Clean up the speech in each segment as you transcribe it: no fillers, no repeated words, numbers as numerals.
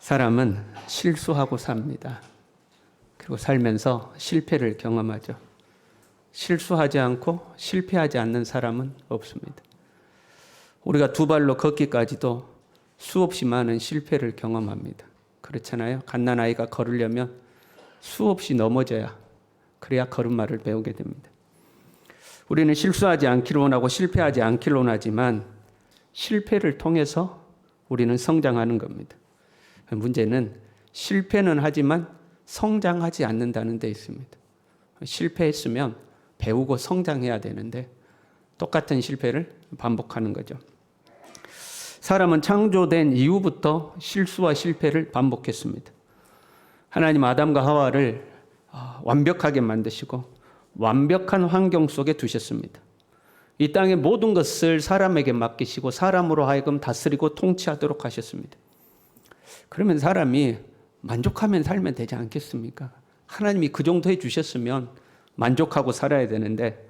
사람은 실수하고 삽니다. 그리고 살면서 실패를 경험하죠. 실수하지 않고 실패하지 않는 사람은 없습니다. 우리가 두 발로 걷기까지도 수없이 많은 실패를 경험합니다. 그렇잖아요. 갓난아이가 걸으려면 수없이 넘어져야 그래야 걸음마를 배우게 됩니다. 우리는 실수하지 않기를 원하고 실패하지 않기를 원하지만 실패를 통해서 우리는 성장하는 겁니다. 문제는 실패는 하지만 성장하지 않는다는 데 있습니다. 실패했으면 배우고 성장해야 되는데 똑같은 실패를 반복하는 거죠. 사람은 창조된 이후부터 실수와 실패를 반복했습니다. 하나님 아담과 하와를 완벽하게 만드시고 완벽한 환경 속에 두셨습니다. 이 땅의 모든 것을 사람에게 맡기시고 사람으로 하여금 다스리고 통치하도록 하셨습니다. 그러면 사람이 만족하면 살면 되지 않겠습니까? 하나님이 그 정도 해주셨으면 만족하고 살아야 되는데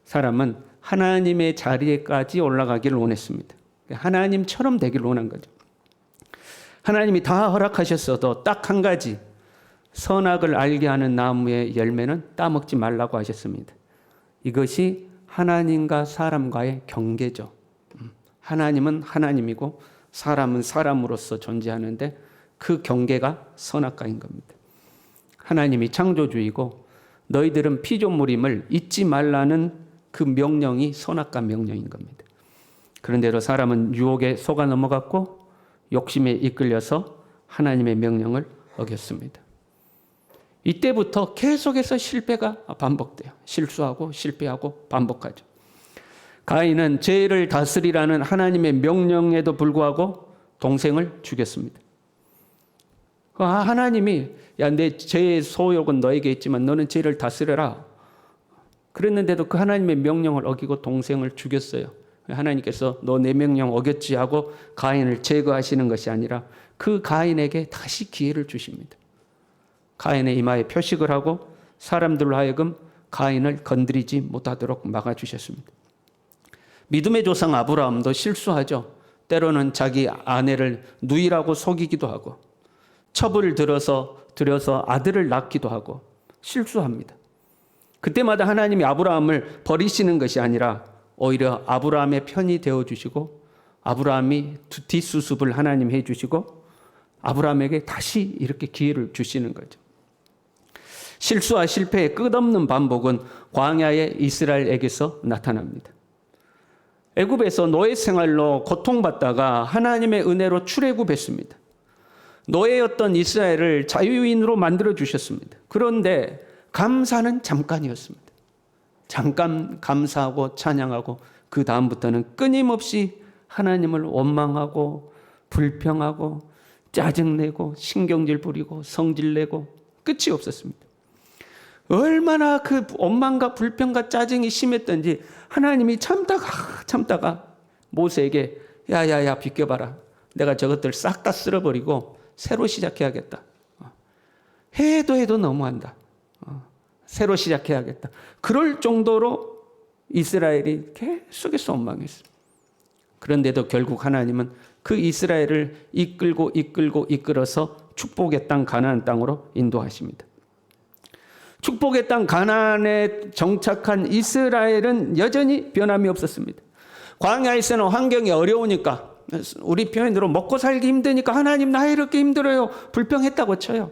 사람은 하나님의 자리에까지 올라가기를 원했습니다. 하나님처럼 되기를 원한 거죠. 하나님이 다 허락하셨어도 딱 한 가지 선악을 알게 하는 나무의 열매는 따먹지 말라고 하셨습니다. 이것이 하나님과 사람과의 경계죠. 하나님은 하나님이고 사람은 사람으로서 존재하는데 그 경계가 선악과인 겁니다. 하나님이 창조주이고 너희들은 피조물임을 잊지 말라는 그 명령이 선악과 명령인 겁니다. 그런데도 사람은 유혹에 속아 넘어갔고 욕심에 이끌려서 하나님의 명령을 어겼습니다. 이때부터 계속해서 실패가 반복돼요. 실수하고 실패하고 반복하죠. 가인은 죄를 다스리라는 하나님의 명령에도 불구하고 동생을 죽였습니다. 하나님이 내 죄의 소욕은 너에게 있지만 너는 죄를 다스려라. 그랬는데도 그 하나님의 명령을 어기고 동생을 죽였어요. 하나님께서 너 내 명령 어겼지 하고 가인을 제거하시는 것이 아니라 그 가인에게 다시 기회를 주십니다. 가인의 이마에 표식을 하고 사람들로 하여금 가인을 건드리지 못하도록 막아주셨습니다. 믿음의 조상 아브라함도 실수하죠. 때로는 자기 아내를 누이라고 속이기도 하고 첩을 들여서 아들을 낳기도 하고 실수합니다. 그때마다 하나님이 아브라함을 버리시는 것이 아니라 오히려 아브라함의 편이 되어주시고 아브라함이 뒷수습을 하나님 해주시고 아브라함에게 다시 이렇게 기회를 주시는 거죠. 실수와 실패의 끝없는 반복은 광야의 이스라엘에게서 나타납니다. 애굽에서 노예 생활로 고통받다가 하나님의 은혜로 출애굽했습니다. 노예였던 이스라엘을 자유인으로 만들어 주셨습니다. 그런데 감사는 잠깐이었습니다. 잠깐 감사하고 찬양하고 그 다음부터는 끊임없이 하나님을 원망하고 불평하고 짜증내고 신경질 부리고 성질내고 끝이 없었습니다. 얼마나 그 원망과 불평과 짜증이 심했던지 하나님이 참다가 모세에게 야야야 비켜봐라. 내가 저것들 싹 다 쓸어버리고 새로 시작해야겠다. 해도 너무한다. 새로 시작해야겠다. 그럴 정도로 이스라엘이 계속해서 원망했습니다. 그런데도 결국 하나님은 그 이스라엘을 이끌어서 축복의 땅 가나안 땅으로 인도하십니다. 축복의 땅 가나안에 정착한 이스라엘은 여전히 변함이 없었습니다. 광야에서는 환경이 어려우니까 우리 표현으로 먹고 살기 힘드니까 하나님 나 이렇게 힘들어요. 불평했다고 쳐요.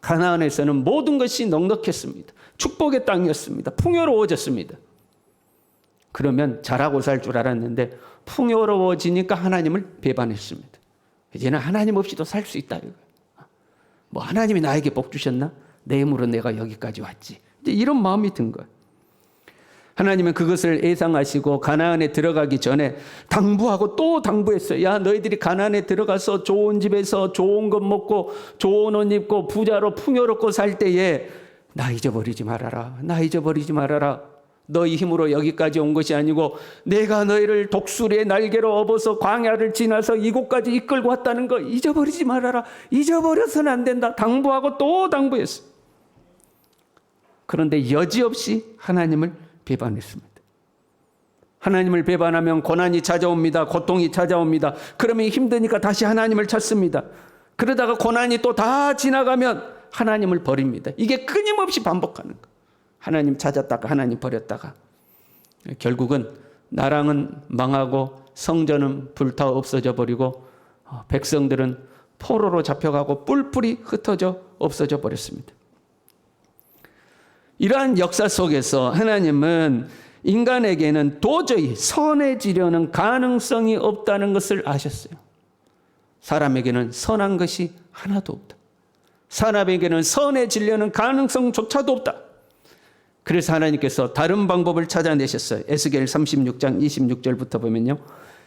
가나안에서는 모든 것이 넉넉했습니다. 축복의 땅이었습니다. 풍요로워졌습니다. 그러면 잘하고 살 줄 알았는데 풍요로워지니까 하나님을 배반했습니다. 이제는 하나님 없이도 살 수 있다. 뭐 하나님이 나에게 복 주셨나? 내 힘으로 내가 여기까지 왔지. 이제 이런 마음이 든 거예요. 하나님은 그것을 예상하시고 가나안에 들어가기 전에 당부하고 또 당부했어요. 야 너희들이 가나안에 들어가서 좋은 집에서 좋은 것 먹고 좋은 옷 입고 부자로 풍요롭고 살 때에 나 잊어버리지 말아라. 나 잊어버리지 말아라. 너희 힘으로 여기까지 온 것이 아니고 내가 너희를 독수리의 날개로 업어서 광야를 지나서 이곳까지 이끌고 왔다는 거 잊어버리지 말아라. 잊어버려서는 안 된다. 당부하고 또 당부했어요. 그런데 여지없이 하나님을 배반했습니다. 하나님을 배반하면 고난이 찾아옵니다. 고통이 찾아옵니다. 그러면 힘드니까 다시 하나님을 찾습니다. 그러다가 고난이 또 다 지나가면 하나님을 버립니다. 이게 끊임없이 반복하는 거예요. 하나님 찾았다가 하나님 버렸다가 결국은 나랑은 망하고 성전은 불타 없어져 버리고 백성들은 포로로 잡혀가고 뿔뿔이 흩어져 없어져 버렸습니다. 이러한 역사 속에서 하나님은 인간에게는 도저히 선해지려는 가능성이 없다는 것을 아셨어요. 사람에게는 선한 것이 하나도 없다. 사람에게는 선해지려는 가능성조차도 없다. 그래서 하나님께서 다른 방법을 찾아내셨어요. 에스겔 36장 26절부터 보면요.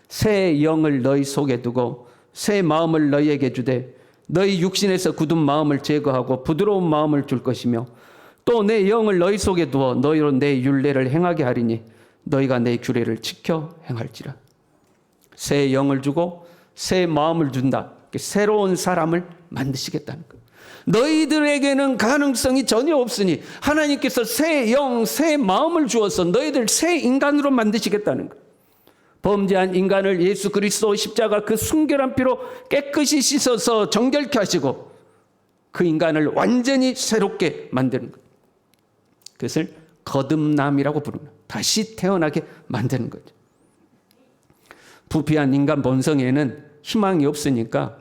새 영을 너희 속에 두고 새 마음을 너희에게 주되 너희 육신에서 굳은 마음을 제거하고 부드러운 마음을 줄 것이며 또 내 영을 너희 속에 두어 너희로 내 율례를 행하게 하리니 너희가 내 규례를 지켜 행할지라. 새 영을 주고 새 마음을 준다. 새로운 사람을 만드시겠다는 거예요. 너희들에게는 가능성이 전혀 없으니 하나님께서 새 영, 새 마음을 주어서 너희들 새 인간으로 만드시겠다는 거예요. 범죄한 인간을 예수 그리스도 십자가 그 순결한 피로 깨끗이 씻어서 정결케 하시고 그 인간을 완전히 새롭게 만드는 거예요. 그것을 거듭남이라고 부르는 거예요. 다시 태어나게 만드는 거죠. 부패한 인간 본성에는 희망이 없으니까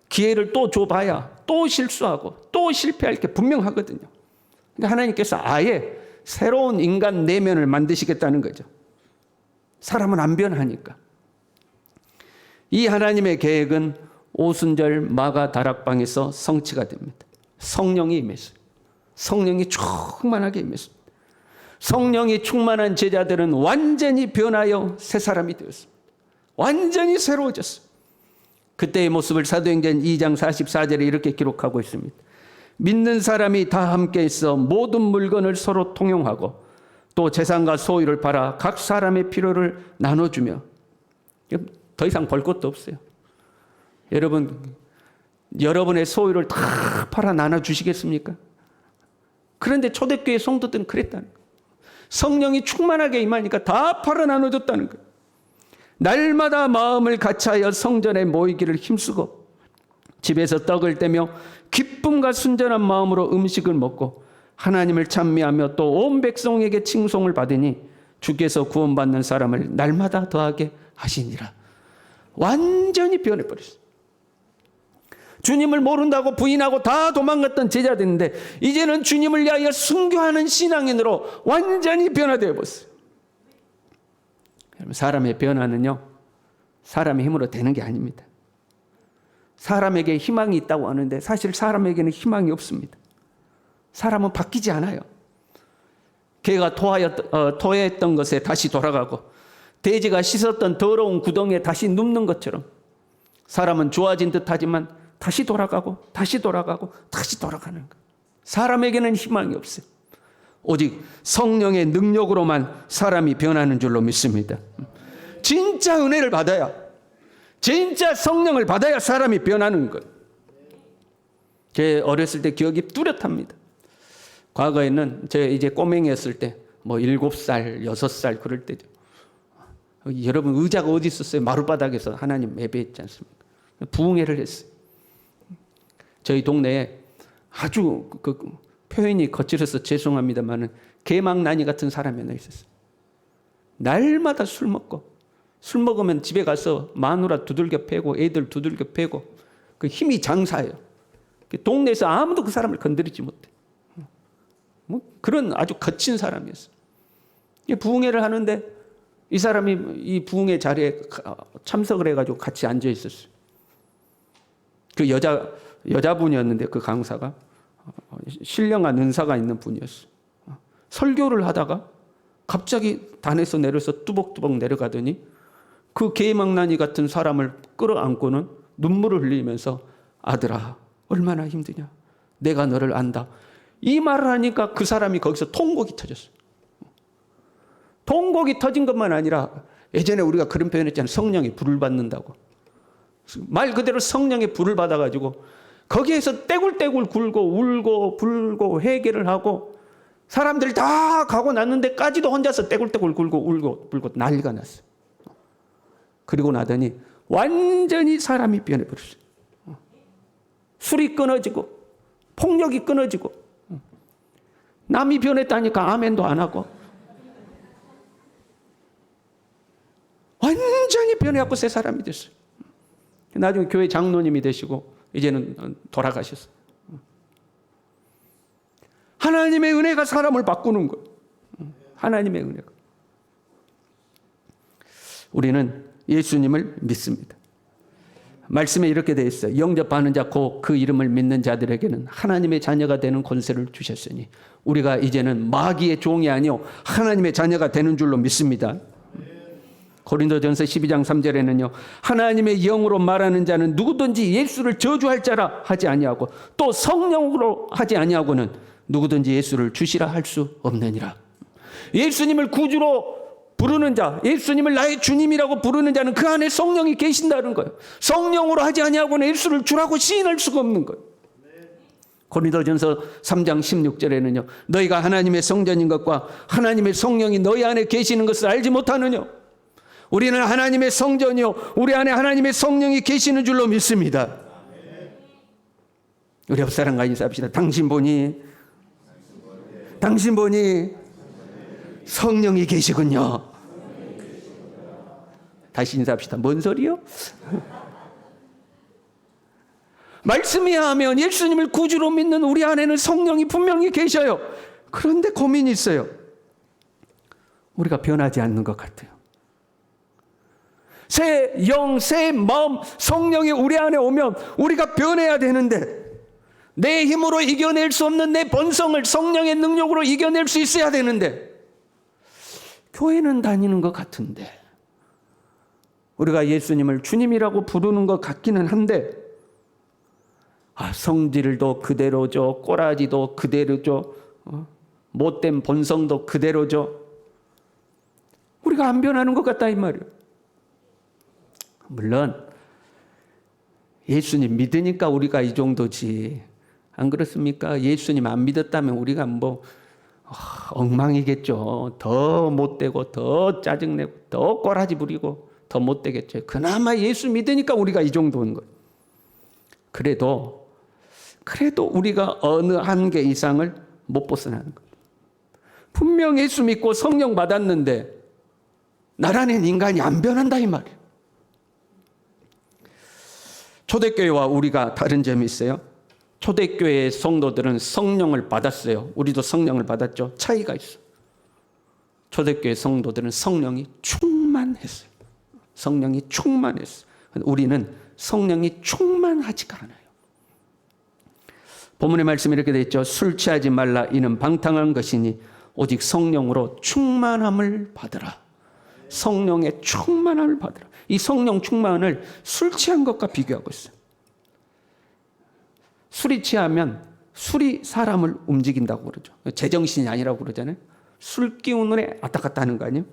기회를 또 줘봐야 또 실수하고 또 실패할 게 분명하거든요. 그러니까 하나님께서 아예 새로운 인간 내면을 만드시겠다는 거죠. 사람은 안 변하니까. 이 하나님의 계획은 오순절 마가 다락방에서 성취가 됩니다. 성령이 임했어요. 성령이 충만하게 임했습니다. 성령이 충만한 제자들은 완전히 변하여 새 사람이 되었습니다. 완전히 새로워졌어요. 그때의 모습을 사도행전 2장 44절에 이렇게 기록하고 있습니다. 믿는 사람이 다 함께 있어 모든 물건을 서로 통용하고 또 재산과 소유를 팔아 각 사람의 필요를 나눠주며 더 이상 벌 것도 없어요. 여러분의 소유를 다 팔아 나눠주시겠습니까? 그런데 초대교회 성도들은 그랬다는 거예요. 성령이 충만하게 임하니까 다 팔아 나눠줬다는 거예요. 날마다 마음을 같이하여 성전에 모이기를 힘쓰고 집에서 떡을 떼며 기쁨과 순전한 마음으로 음식을 먹고 하나님을 찬미하며 또 온 백성에게 칭송을 받으니 주께서 구원받는 사람을 날마다 더하게 하시니라. 완전히 변해버렸어요. 주님을 모른다고 부인하고 다 도망갔던 제자들인데 이제는 주님을 위하여 순교하는 신앙인으로 완전히 변화되어 버렸어요. 사람의 변화는요, 사람의 힘으로 되는 게 아닙니다. 사람에게 희망이 있다고 하는데 사실 사람에게는 희망이 없습니다. 사람은 바뀌지 않아요. 개가 토했던 것에 다시 돌아가고 돼지가 씻었던 더러운 구덩이에 다시 눕는 것처럼 사람은 좋아진 듯하지만 다시 돌아가고 다시 돌아가고 다시 돌아가는 거예요. 사람에게는 희망이 없어요. 오직 성령의 능력으로만 사람이 변하는 줄로 믿습니다. 진짜 은혜를 받아야, 진짜 성령을 받아야 사람이 변하는 거예요. 제 어렸을 때 기억이 뚜렷합니다. 과거에는 제가 이제 꼬맹이였을 때 뭐 7살, 6살 그럴 때죠. 여러분 의자가 어디 있었어요? 마룻바닥에서 하나님 예배했지 않습니까? 부흥회를 했어요. 저희 동네에 아주 표현이 거칠어서 죄송합니다만은 개망나니 같은 사람이 하나 있었어요. 날마다 술 먹으면 집에 가서 마누라 두들겨 패고 애들 두들겨 패고 그 힘이 장사예요. 동네에서 아무도 그 사람을 건드리지 못해. 뭐 그런 아주 거친 사람이었어요. 부흥회를 하는데 이 사람이 이 부흥회 자리에 참석을 해가지고 같이 앉아 있었어요. 그 여자분이었는데 그 강사가 신령한 은사가 있는 분이었어요. 설교를 하다가 갑자기 단에서 내려서 뚜벅뚜벅 내려가더니 그 개망나니 같은 사람을 끌어안고는 눈물을 흘리면서 아들아 얼마나 힘드냐 내가 너를 안다. 이 말을 하니까 그 사람이 거기서 통곡이 터졌어요. 통곡이 터진 것만 아니라 예전에 우리가 그런 표현했잖아요. 성령의 불을 받는다고. 말 그대로 성령의 불을 받아가지고 거기에서 떼굴떼굴 굴고 울고 불고 회개를 하고 사람들 다 가고 났는데까지도 혼자서 떼굴떼굴 굴고 울고 불고 난리가 났어요. 그리고 나더니 완전히 사람이 변해버렸어요. 술이 끊어지고 폭력이 끊어지고 남이 변했다니까 아멘도 안 하고 완전히 변해갖고 새 사람이 됐어요. 나중에 교회 장로님이 되시고 이제는 돌아가셨어요. 하나님의 은혜가 사람을 바꾸는 거예요. 하나님의 은혜가. 우리는 예수님을 믿습니다. 말씀에 이렇게 되어 있어요. 영접하는 자 곧 그 이름을 믿는 자들에게는 하나님의 자녀가 되는 권세를 주셨으니 우리가 이제는 마귀의 종이 아니요 하나님의 자녀가 되는 줄로 믿습니다. 고린도전서 12장 3절에는요. 하나님의 영으로 말하는 자는 누구든지 예수를 저주할 자라 하지 아니하고 또 성령으로 하지 아니하고는 누구든지 예수를 주시라 할 수 없느니라. 예수님을 구주로 부르는 자, 예수님을 나의 주님이라고 부르는 자는 그 안에 성령이 계신다는 거예요. 성령으로 하지 아니하고는 예수를 주라고 시인할 수가 없는 거예요. 고린도전서 3장 16절에는요. 너희가 하나님의 성전인 것과 하나님의 성령이 너희 안에 계시는 것을 알지 못하느냐. 우리는 하나님의 성전이요 우리 안에 하나님의 성령이 계시는 줄로 믿습니다. 우리 옆 사람과 인사합시다. 당신 보니 성령이 계시군요. 다시 인사합시다. 뭔 소리요? 말씀이야 하면 예수님을 구주로 믿는 우리 안에는 성령이 분명히 계셔요. 그런데 고민이 있어요. 우리가 변하지 않는 것 같아요. 새 영, 새 마음, 성령이 우리 안에 오면 우리가 변해야 되는데 내 힘으로 이겨낼 수 없는 내 본성을 성령의 능력으로 이겨낼 수 있어야 되는데 교회는 다니는 것 같은데 우리가 예수님을 주님이라고 부르는 것 같기는 한데 성질도 그대로죠. 꼬라지도 그대로죠. 못된 본성도 그대로죠. 우리가 안 변하는 것 같다 이 말이에요. 물론 예수님 믿으니까 우리가 이 정도지. 안 그렇습니까? 예수님 안 믿었다면 우리가 엉망이겠죠. 더 못되고 더 짜증내고 더 꼬라지 부리고 더 못되겠죠. 그나마 예수 믿으니까 우리가 이 정도인 거예요. 그래도 우리가 어느 한계 이상을 못 벗어나는 거예요. 분명 예수 믿고 성령 받았는데 나라는 인간이 안 변한다 이 말이에요. 초대교회와 우리가 다른 점이 있어요. 초대교회의 성도들은 성령을 받았어요. 우리도 성령을 받았죠. 차이가 있어요. 초대교회 성도들은 성령이 충만했어요. 성령이 충만했어요. 우리는 성령이 충만하지가 않아요. 본문의 말씀이 이렇게 되어 있죠. 술 취하지 말라 이는 방탕한 것이니 오직 성령으로 충만함을 받으라. 성령의 충만함을 받으라. 이 성령 충만을 술 취한 것과 비교하고 있어요. 술이 취하면 술이 사람을 움직인다고 그러죠. 제정신이 아니라고 그러잖아요. 술 기운에 왔다 갔다 하는 거 아니에요?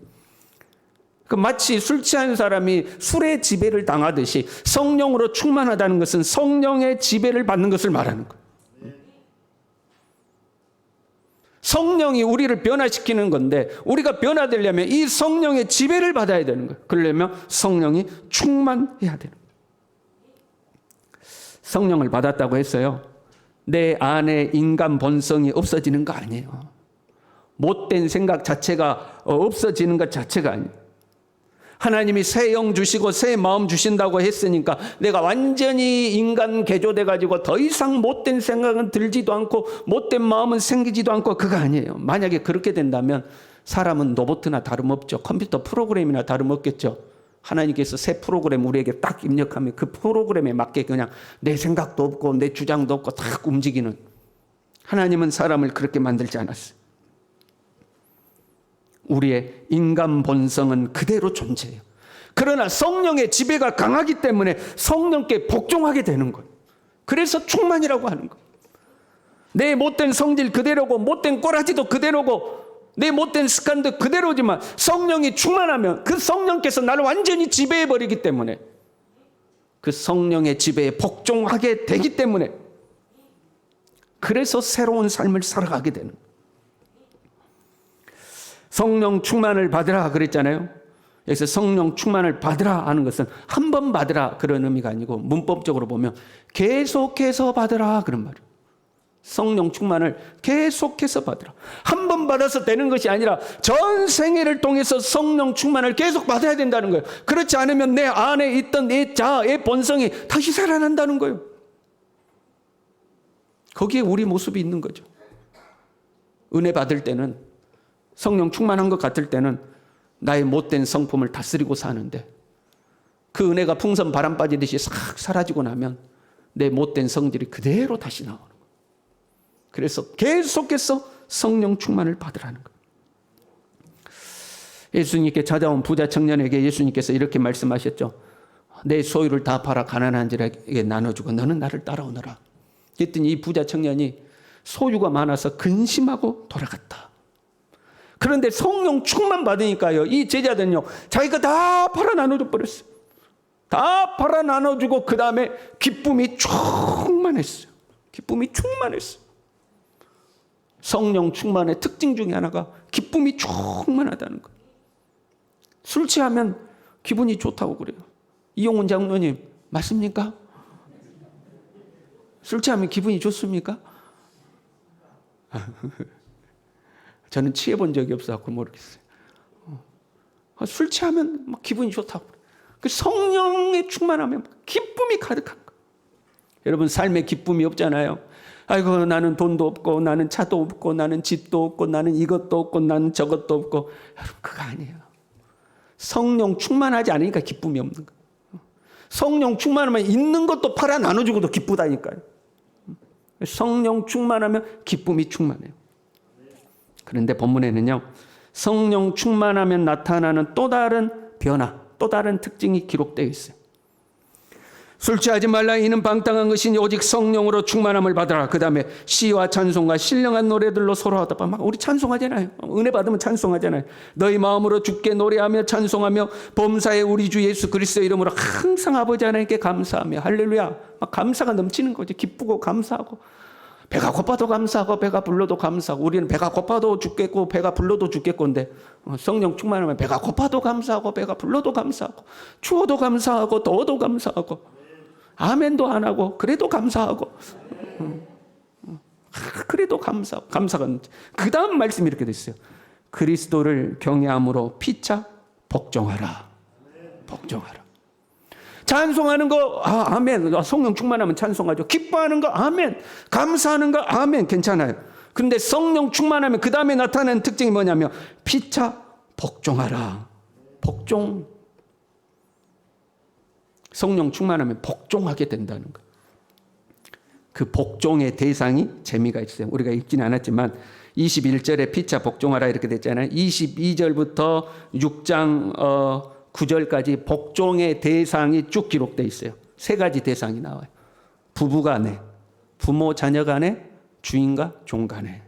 마치 술 취한 사람이 술의 지배를 당하듯이 성령으로 충만하다는 것은 성령의 지배를 받는 것을 말하는 거예요. 성령이 우리를 변화시키는 건데 우리가 변화되려면 이 성령의 지배를 받아야 되는 거예요. 그러려면 성령이 충만해야 되는 거예요. 성령을 받았다고 했어요. 내 안에 인간 본성이 없어지는 거 아니에요. 못된 생각 자체가 없어지는 것 자체가 아니에요. 하나님이 새 영 주시고 새 마음 주신다고 했으니까 내가 완전히 인간 개조돼 가지고 더 이상 못된 생각은 들지도 않고 못된 마음은 생기지도 않고 그거 아니에요. 만약에 그렇게 된다면 사람은 로봇이나 다름없죠. 컴퓨터 프로그램이나 다름없겠죠. 하나님께서 새 프로그램 우리에게 딱 입력하면 그 프로그램에 맞게 그냥 내 생각도 없고 내 주장도 없고 딱 움직이는. 하나님은 사람을 그렇게 만들지 않았어요. 우리의 인간 본성은 그대로 존재해요. 그러나 성령의 지배가 강하기 때문에 성령께 복종하게 되는 거예요. 그래서 충만이라고 하는 거예요. 내 못된 성질 그대로고 못된 꼬라지도 그대로고 내 못된 습관도 그대로지만 성령이 충만하면 그 성령께서 나를 완전히 지배해버리기 때문에 그 성령의 지배에 복종하게 되기 때문에 그래서 새로운 삶을 살아가게 되는 거예요. 성령 충만을 받으라 그랬잖아요. 여기서 성령 충만을 받으라 하는 것은 한 번 받으라 그런 의미가 아니고 문법적으로 보면 계속해서 받으라 그런 말이에요. 성령 충만을 계속해서 받으라. 한 번 받아서 되는 것이 아니라 전 생애를 통해서 성령 충만을 계속 받아야 된다는 거예요. 그렇지 않으면 내 안에 있던 내 자아의 본성이 다시 살아난다는 거예요. 거기에 우리 모습이 있는 거죠. 은혜 받을 때는, 성령 충만한 것 같을 때는 나의 못된 성품을 다스리고 사는데, 그 은혜가 풍선 바람 빠지듯이 싹 사라지고 나면 내 못된 성질이 그대로 다시 나오는 거예요. 그래서 계속해서 성령 충만을 받으라는 거예요. 예수님께 찾아온 부자 청년에게 예수님께서 이렇게 말씀하셨죠. 내 소유를 다 팔아 가난한 자에게 나눠주고 너는 나를 따라오너라. 그랬더니 이 부자 청년이 소유가 많아서 근심하고 돌아갔다. 그런데 성령 충만 받으니까요, 이 제자들은요, 자기가 다 팔아 나눠줘 버렸어요. 다 팔아 나눠주고 그 다음에 기쁨이 충만했어요. 기쁨이 충만했어요. 성령 충만의 특징 중에 하나가 기쁨이 충만하다는 거예요. 술 취하면 기분이 좋다고 그래요. 이용훈 장로님 맞습니까? 술 취하면 기분이 좋습니까? 저는 취해본 적이 없어서 모르겠어요. 술 취하면 막 기분이 좋다고. 그 성령에 충만하면 기쁨이 가득한 거예요. 여러분, 삶에 기쁨이 없잖아요. 아이고, 나는 돈도 없고, 나는 차도 없고, 나는 집도 없고, 나는 이것도 없고, 나는 저것도 없고. 여러분, 그거 아니에요. 성령 충만하지 않으니까 기쁨이 없는 거예요. 성령 충만하면 있는 것도 팔아 나눠주고도 기쁘다니까요. 성령 충만하면 기쁨이 충만해요. 그런데 본문에는요, 성령 충만하면 나타나는 또 다른 변화, 또 다른 특징이 기록되어 있어요. 술 취하지 말라. 이는 방탕한 것이니 오직 성령으로 충만함을 받으라. 그 다음에 시와 찬송과 신령한 노래들로 서로 하다 막 우리 찬송하잖아요. 은혜 받으면 찬송하잖아요. 너희 마음으로 주께 노래하며 찬송하며 범사에 우리 주 예수 그리스도의 이름으로 항상 아버지 하나님께 감사하며 할렐루야. 막 감사가 넘치는 거죠. 기쁘고 감사하고, 배가 고파도 감사하고 배가 불러도 감사하고. 우리는 배가 고파도 죽겠고 배가 불러도 죽겠고인데, 성령 충만하면 배가 고파도 감사하고 배가 불러도 감사하고 추워도 감사하고 더워도 감사하고 아멘도 안 하고 그래도 감사하고, 그래도 감사하고. 감사가 그 다음 말씀이 이렇게 됐어요. 그리스도를 경외함으로 피차 복종하라. 복종하라. 찬송하는 거 아멘. 성령 충만하면 찬송하죠. 기뻐하는 거 아멘. 감사하는 거 아멘. 괜찮아요. 그런데 성령 충만하면 그 다음에 나타나는 특징이 뭐냐면 피차 복종하라. 복종. 성령 충만하면 복종하게 된다는 거예요. 그 복종의 대상이 재미가 있어요. 우리가 읽지는 않았지만 21절에 피차 복종하라 이렇게 됐잖아요. 22절부터 6장 9절까지 복종의 대상이 쭉 기록되어 있어요. 세 가지 대상이 나와요. 부부 간에, 부모 자녀 간에, 주인과 종 간에.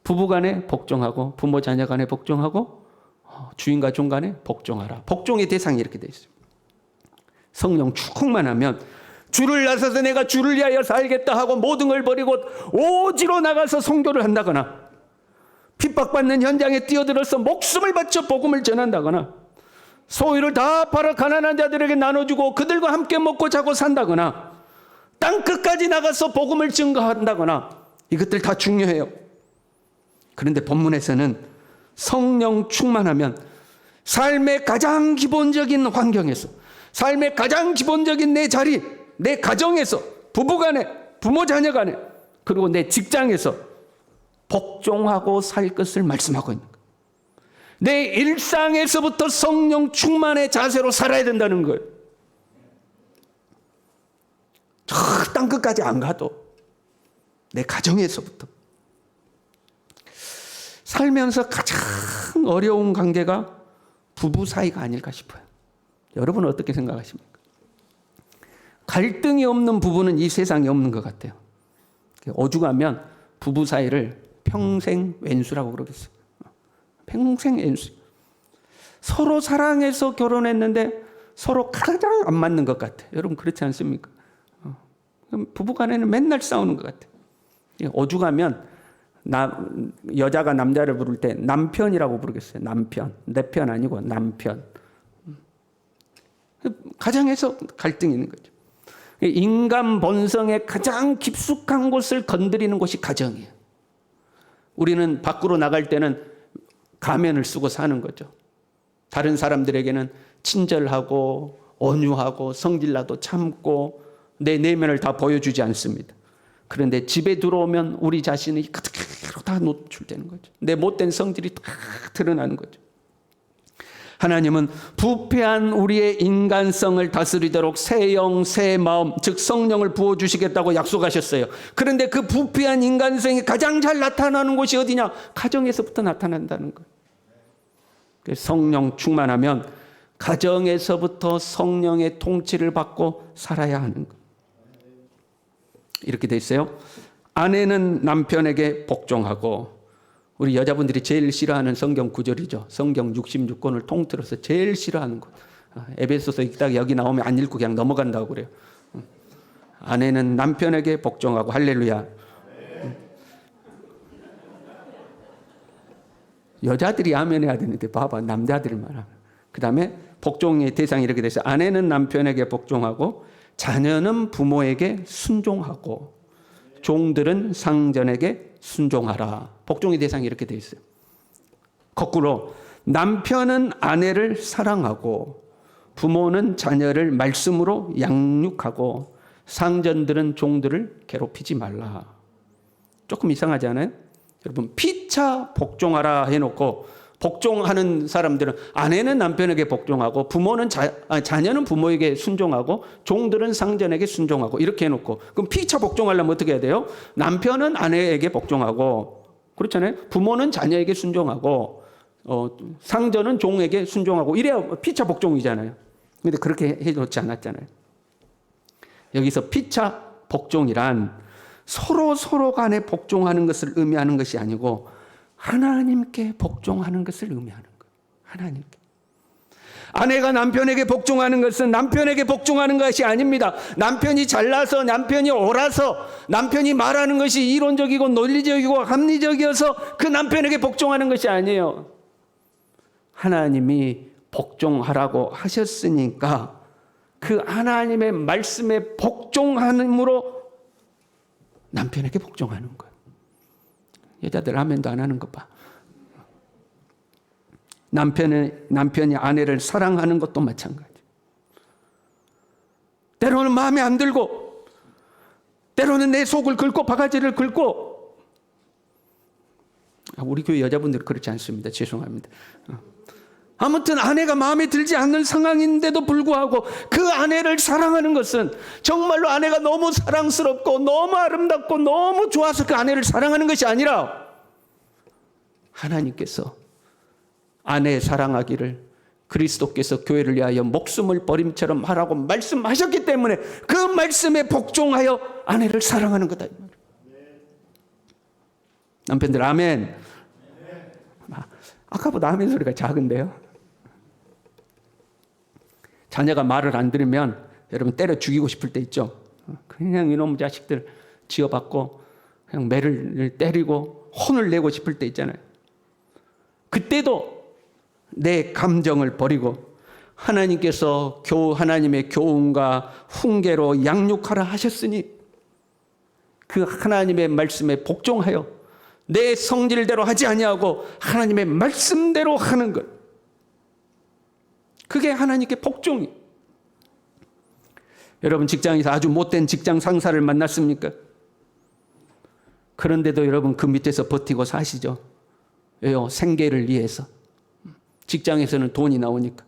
부부 간에 복종하고, 부모 자녀 간에 복종하고, 주인과 종 간에 복종하라. 복종의 대상이 이렇게 되어 있어요. 성령 충만하면 주를 나서서 내가 주를 위하여 살겠다 하고 모든 걸 버리고 오지로 나가서 선교를 한다거나, 핍박받는 현장에 뛰어들어서 목숨을 바쳐 복음을 전한다거나, 소유를 다 팔아 가난한 자들에게 나눠주고 그들과 함께 먹고 자고 산다거나, 땅 끝까지 나가서 복음을 증거한다거나, 이것들 다 중요해요. 그런데 본문에서는 성령 충만하면 삶의 가장 기본적인 환경에서, 삶의 가장 기본적인 내 자리, 내 가정에서, 부부간에, 부모 자녀 간에, 그리고 내 직장에서 복종하고 살 것을 말씀하고 있는 거예요. 내 일상에서부터 성령 충만의 자세로 살아야 된다는 거예요. 저 땅 끝까지 안 가도 내 가정에서부터. 살면서 가장 어려운 관계가 부부 사이가 아닐까 싶어요. 여러분은 어떻게 생각하십니까? 갈등이 없는 부부는 이 세상에 없는 것 같아요. 오죽하면 부부 사이를 평생 왼수라고 그러겠어요. 평생 왼수. 서로 사랑해서 결혼했는데 서로 가장 안 맞는 것 같아요. 여러분 그렇지 않습니까? 부부 간에는 맨날 싸우는 것 같아요. 오죽하면 여자가 남자를 부를 때 남편이라고 부르겠어요. 남편. 내 편 아니고 남편. 가정에서 갈등이 있는 거죠. 인간 본성의 가장 깊숙한 곳을 건드리는 곳이 가정이에요. 우리는 밖으로 나갈 때는 가면을 쓰고 사는 거죠. 다른 사람들에게는 친절하고 온유하고 성질나도 참고 내 내면을 다 보여주지 않습니다. 그런데 집에 들어오면 우리 자신이 그대로 다 노출되는 거죠. 내 못된 성질이 다 드러나는 거죠. 하나님은 부패한 우리의 인간성을 다스리도록 새 영, 새 마음, 즉 성령을 부어주시겠다고 약속하셨어요. 그런데 그 부패한 인간성이 가장 잘 나타나는 곳이 어디냐? 가정에서부터 나타난다는 거예요. 성령 충만하면 가정에서부터 성령의 통치를 받고 살아야 하는 거예요. 이렇게 돼 있어요. 아내는 남편에게 복종하고, 우리 여자분들이 제일 싫어하는 성경 구절이죠. 성경 66권을 통틀어서 제일 싫어하는 것. 에베소서 읽다가 여기 나오면 안 읽고 그냥 넘어간다고 그래요. 아내는 남편에게 복종하고. 할렐루야. 여자들이 아멘 해야 되는데 봐봐, 남자들만 하면. 그 다음에 복종의 대상이 이렇게 됐어요. 아내는 남편에게 복종하고, 자녀는 부모에게 순종하고, 종들은 상전에게 순종하라. 복종의 대상이 이렇게 되어 있어요. 거꾸로 남편은 아내를 사랑하고, 부모는 자녀를 말씀으로 양육하고, 상전들은 종들을 괴롭히지 말라. 조금 이상하지 않아요? 여러분, 피차 복종하라 해놓고 복종하는 사람들은 아내는 남편에게 복종하고, 부모는 자녀는 부모에게 순종하고, 종들은 상전에게 순종하고 이렇게 해놓고, 그럼 피차 복종하려면 어떻게 해야 돼요? 남편은 아내에게 복종하고, 그렇잖아요. 부모는 자녀에게 순종하고, 상전은 종에게 순종하고, 이래야 피차 복종이잖아요. 그런데 그렇게 해놓지 않았잖아요. 여기서 피차 복종이란 서로 간에 복종하는 것을 의미하는 것이 아니고 하나님께 복종하는 것을 의미하는 거예요. 하나님께. 아내가 남편에게 복종하는 것은 남편에게 복종하는 것이 아닙니다. 남편이 잘나서, 남편이 옳아서, 남편이 말하는 것이 이론적이고 논리적이고 합리적이어서 그 남편에게 복종하는 것이 아니에요. 하나님이 복종하라고 하셨으니까 그 하나님의 말씀에 복종함으로 남편에게 복종하는 거예요. 여자들 아멘도 안 하는 것 봐. 남편이 아내를 사랑하는 것도 마찬가지. 때로는 마음에 안 들고, 때로는 내 속을 긁고 바가지를 긁고. 우리 교회 여자분들은 그렇지 않습니다. 죄송합니다. 아무튼 아내가 마음에 들지 않는 상황인데도 불구하고 그 아내를 사랑하는 것은 정말로 아내가 너무 사랑스럽고 너무 아름답고 너무 좋아서 그 아내를 사랑하는 것이 아니라, 하나님께서 아내 사랑하기를 그리스도께서 교회를 위하여 목숨을 버림처럼 하라고 말씀하셨기 때문에 그 말씀에 복종하여 아내를 사랑하는 거다. 남편들 아멘. 아까보다 아멘 소리가 작은데요. 자녀가 말을 안 들으면 여러분 때려 죽이고 싶을 때 있죠. 그냥 이놈 자식들 지어받고 그냥 매를 때리고 혼을 내고 싶을 때 있잖아요. 그때도 내 감정을 버리고 하나님께서 하나님의 교훈과 훈계로 양육하라 하셨으니 그 하나님의 말씀에 복종하여 내 성질대로 하지 아니하고 하나님의 말씀대로 하는 것, 그게 하나님께 복종이. 여러분 직장에서 아주 못된 직장 상사를 만났습니까? 그런데도 여러분 그 밑에서 버티고 사시죠. 왜요? 생계를 위해서. 직장에서는 돈이 나오니까.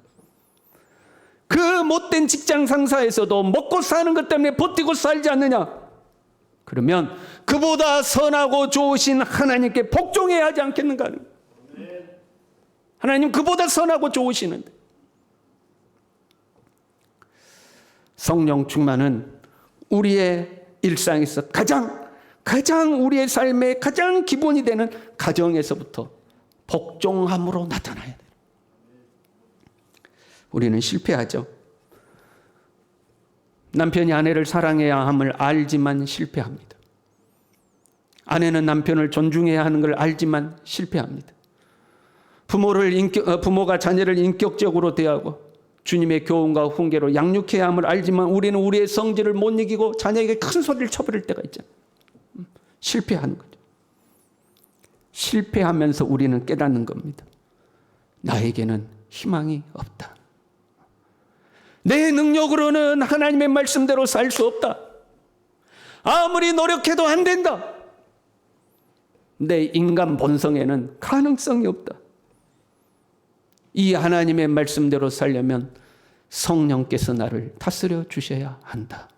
그 못된 직장 상사에서도 먹고 사는 것 때문에 버티고 살지 않느냐? 그러면 그보다 선하고 좋으신 하나님께 복종해야 하지 않겠는가? 하나님 그보다 선하고 좋으시는데. 성령 충만은 우리의 일상에서 가장 우리의 삶의 가장 기본이 되는 가정에서부터 복종함으로 나타나야 돼요. 우리는 실패하죠. 남편이 아내를 사랑해야 함을 알지만 실패합니다. 아내는 남편을 존중해야 하는 걸 알지만 실패합니다. 부모가 자녀를 인격적으로 대하고 주님의 교훈과 훈계로 양육해야 함을 알지만 우리는 우리의 성질을 못 이기고 자녀에게 큰 소리를 쳐버릴 때가 있잖아요. 실패하는 거죠. 실패하면서 우리는 깨닫는 겁니다. 나에게는 희망이 없다. 내 능력으로는 하나님의 말씀대로 살 수 없다. 아무리 노력해도 안 된다. 내 인간 본성에는 가능성이 없다. 이 하나님의 말씀대로 살려면 성령께서 나를 다스려 주셔야 한다.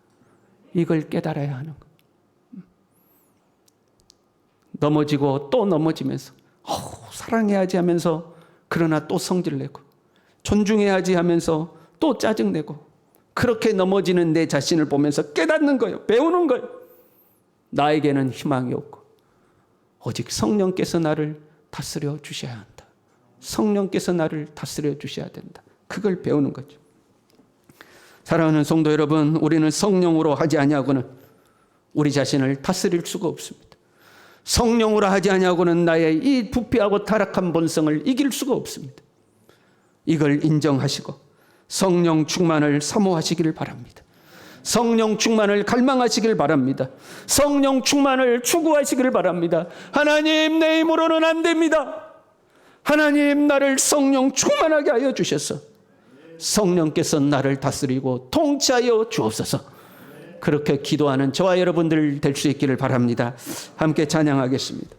이걸 깨달아야 하는 것. 넘어지고 또 넘어지면서 사랑해야지 하면서 그러나 또 성질내고 존중해야지 하면서 또 짜증내고 그렇게 넘어지는 내 자신을 보면서 깨닫는 거예요. 배우는 거예요. 나에게는 희망이 없고 오직 성령께서 나를 다스려 주셔야 한다. 성령께서 나를 다스려 주셔야 된다. 그걸 배우는 거죠. 사랑하는 성도 여러분, 우리는 성령으로 하지 아니하고는 우리 자신을 다스릴 수가 없습니다. 성령으로 하지 아니하고는 나의 이 부패하고 타락한 본성을 이길 수가 없습니다. 이걸 인정하시고 성령 충만을 사모하시기를 바랍니다. 성령 충만을 갈망하시길 바랍니다. 성령 충만을 추구하시기를 바랍니다. 하나님, 내 힘으로는 안 됩니다. 하나님, 나를 성령 충만하게 하여 주셔서 성령께서 나를 다스리고 통치하여 주옵소서. 그렇게 기도하는 저와 여러분들 될 수 있기를 바랍니다. 함께 찬양하겠습니다.